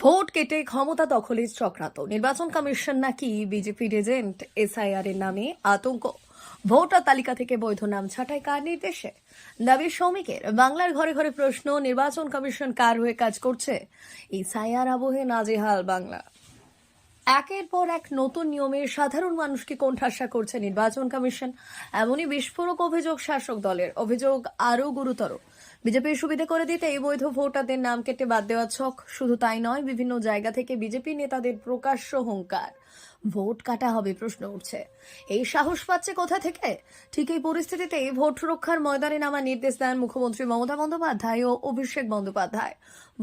Vote কেটে ক্ষমতা দখলের চক্রান্ত, নির্বাচন কমিশন নাকি বিজেপির এজেন্ট, এসআইআর এর নামে আতঙ্ক, ভোটার তালিকা থেকে বৈধ নাম ছাঁটাই কার নির্দেশে, দাবি শ্রমিকের, বাংলার ঘরে ঘরে প্রশ্ন, নির্বাচন কমিশন কার হয়ে কাজ করছে, এসআইআর আবহে নাজেহাল বাংলা। একের পর এক নতুন নিয়মে সাধারণ মানুষকে কোণঠাসা করছে নির্বাচন কমিশন। এমনই বিস্ফোরক অভিযোগ শাসক দলের, অভিযোগ আরও গুরুতর। বিজেপির সুবিধা করে দিতে এই বৈধ ভোটারদের নাম কেটে বাদ দেওয়া ছক। শুধু তাই নয়, বিভিন্ন জায়গা থেকে বিজেপি নেতাদের প্রকাশ্য হুঙ্কার, ভোট কাটা হবে প্রশ্ন উঠছে। এই সাহস পাচ্ছে কোথা থেকে? ঠিক এই পরিস্থিতিতে ভোট রক্ষার ময়দানে নামার নির্দেশ দেন মুখ্যমন্ত্রী মমতা বন্দ্যোপাধ্যায় ও অভিষেক বন্দ্যোপাধ্যায়।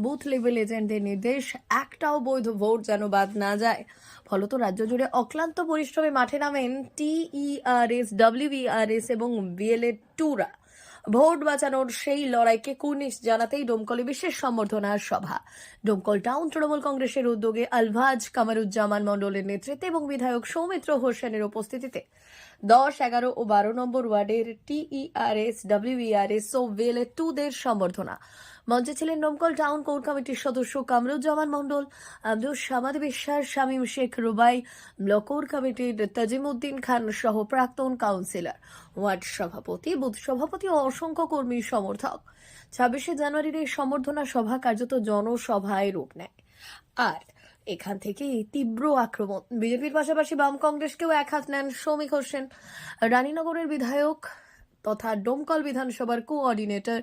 বুথ লেভেল এজেন্টদের নির্দেশ, একটাও বৈধ ভোট যেন বাদ না যায়। ফলত রাজ্য জুড়ে অক্লান্ত পরিশ্রমে মাঠে নামেন টিইআরএস, ডব্লিউবিআরএস এবং বিএলএ টুরা। ভোট বাঁচানোর সেই লড়াইকে কুর্নিশ জানাতেই ডোমকলে বিশেষ সম্বর্ধনার সভা। ডোমকল টাউন তৃণমূল কংগ্রেসের উদ্যোগে আলভাজ কামারুজ্জামান মণ্ডলের নেতৃত্বে এবং বিধায়ক সৌমিত্র হোসেনের উপস্থিতিতে 10, 11 ও 12 নম্বর ওয়ার্ডের টিইআরএস, ডব্লিউইআরএস ও বিএলএ টুদের সম্বর্ধনা। মঞ্চে ছিলেন ডোমকল টাউন কোর কমিটির সদস্য কামরুজ্জামান মণ্ডল, আব্দুল সামাদ বিশ্বাস, শামীম শেখ রুবাই, ব্লক কোর কমিটির তাজিমউদ্দিন খান সহ প্রাক্তন কাউন্সিলর, ওয়ার্ড সভাপতি, বুথ সভাপতি ও অসংখ্য কর্মী সমর্থক। 26শে জানুয়ারির এই সম্বর্ধনা সভা কার্যত জনসভায় রূপ নেয়। আর এখান থেকে তীব্র আক্রমণ। বিজেপির পাশাপাশি বাম কংগ্রেসকেও এক হাত নেন শ্রমিক হোসেন। রানীনগরের বিধায়ক তথা ডোমকল বিধানসভার কোঅর্ডিনেটর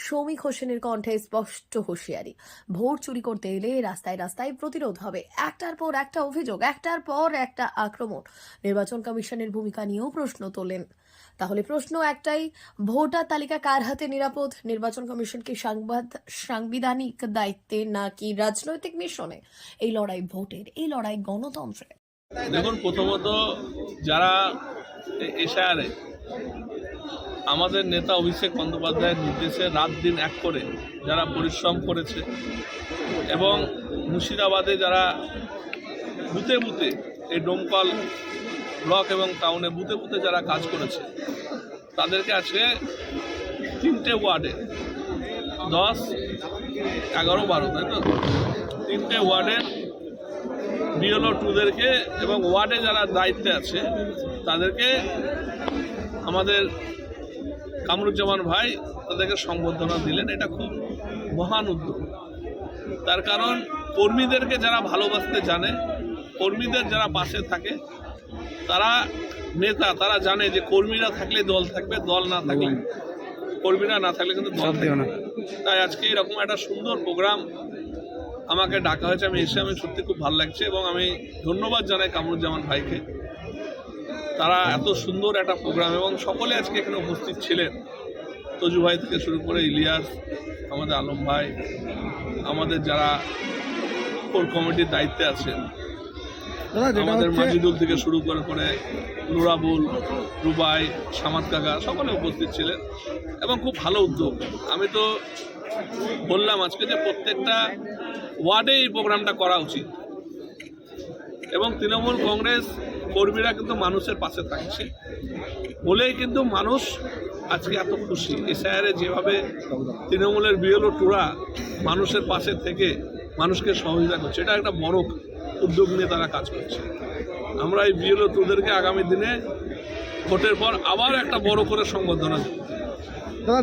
শ্রমিক হোসেনের কণ্ঠে স্পষ্ট হুঁশিয়ারি, ভোট চুরি করতে এলে রাস্তায় রাস্তায় প্রতিরোধ হবে। একটার পর একটা অভিযোগ, একটার পর একটা আক্রমণ। নির্বাচন কমিশনের ভূমিকা নিয়েও প্রশ্ন তোলেন। তাহলে প্রশ্ন একটাই, ভোটার তালিকা কার হাতে নিরাপদ? নির্বাচন কমিশন কি সাংবিধানিক দায়িত্বে নাকি রাজনৈতিক মিশনে? এই লড়াই ভোটের, এই লড়াই গণতন্ত্রের। দেখুন, প্রথমত যারা এসআইআরে আমাদের নেতা অভিষেক বন্দ্যোপাধ্যায়ের নির্দেশে রাত দিন এক করে যারা পরিশ্রম করেছে এবং মুর্শিদাবাদে যারা বুথে বুথে, এই ডোমকল ব্লক এবং টাউনে বুথে বুথে যারা কাজ করেছে, তাদেরকে আজকে 3টে ওয়ার্ডে 10, 11, 12, তাই তো 3টে ওয়ার্ডের বিএলও টুদেরকে এবং ওয়ার্ডে যারা দায়িত্বে আছে তাদেরকে আমাদের কামরুজ্জামান ভাই তাদেরকে সংবর্ধনা দিলেন। এটা খুব মহান উদ্যোগ। তার কারণ কর্মীদেরকে যারা ভালোবাসতে জানে, কর্মীদের যারা পাশে থাকে, তারা নেতা, তারা জানে যে কর্মীরা থাকলে দল থাকবে, দল না থাকলে, কর্মীরা না থাকলে কিন্তু দল থাকবে না। তাই আজকে এরকম একটা সুন্দর প্রোগ্রাম আমাকে ডাকা হয়েছে, আমি এসে আমি সত্যি খুব ভালো লাগছে এবং আমি ধন্যবাদ জানাই কামরুজ্জামান ভাইকে। তারা এত সুন্দর একটা প্রোগ্রাম এবং সকলে আজকে এখানে উপস্থিত ছিলেন, তজু ভাই থেকে শুরু করে ইলিয়াস, আমাদের আলম ভাই, আমাদের যারা কোর কমিটির দায়িত্বে আছেন, আমাদের মাজিদুল থেকে শুরু করে নুরাবুল, রুবাই, সামাদ কাকা, সকলে উপস্থিত ছিলেন এবং খুব ভালো উদ্যোগ। আমি তো বললাম আজকে যে প্রত্যেকটা ওয়ার্ডে এই প্রোগ্রামটা করা উচিত এবং তৃণমূল কংগ্রেস কর্মীরা কিন্তু মানুষের পাশে থাকছে বলেই কিন্তু মানুষ আজকে এত খুশি। এসআইআরে যেভাবে তৃণমূলের বিএলও টুরা মানুষের পাশে থেকে মানুষকে সহযোগিতা করছে, এটা একটা বড় উদ্যোগ নিয়ে তারা কাজ করছে। আমরা এই বিএলও টুদেরকে আগামী দিনে ভোটের পর আবার একটা বড় করে সংবর্ধনা দেব।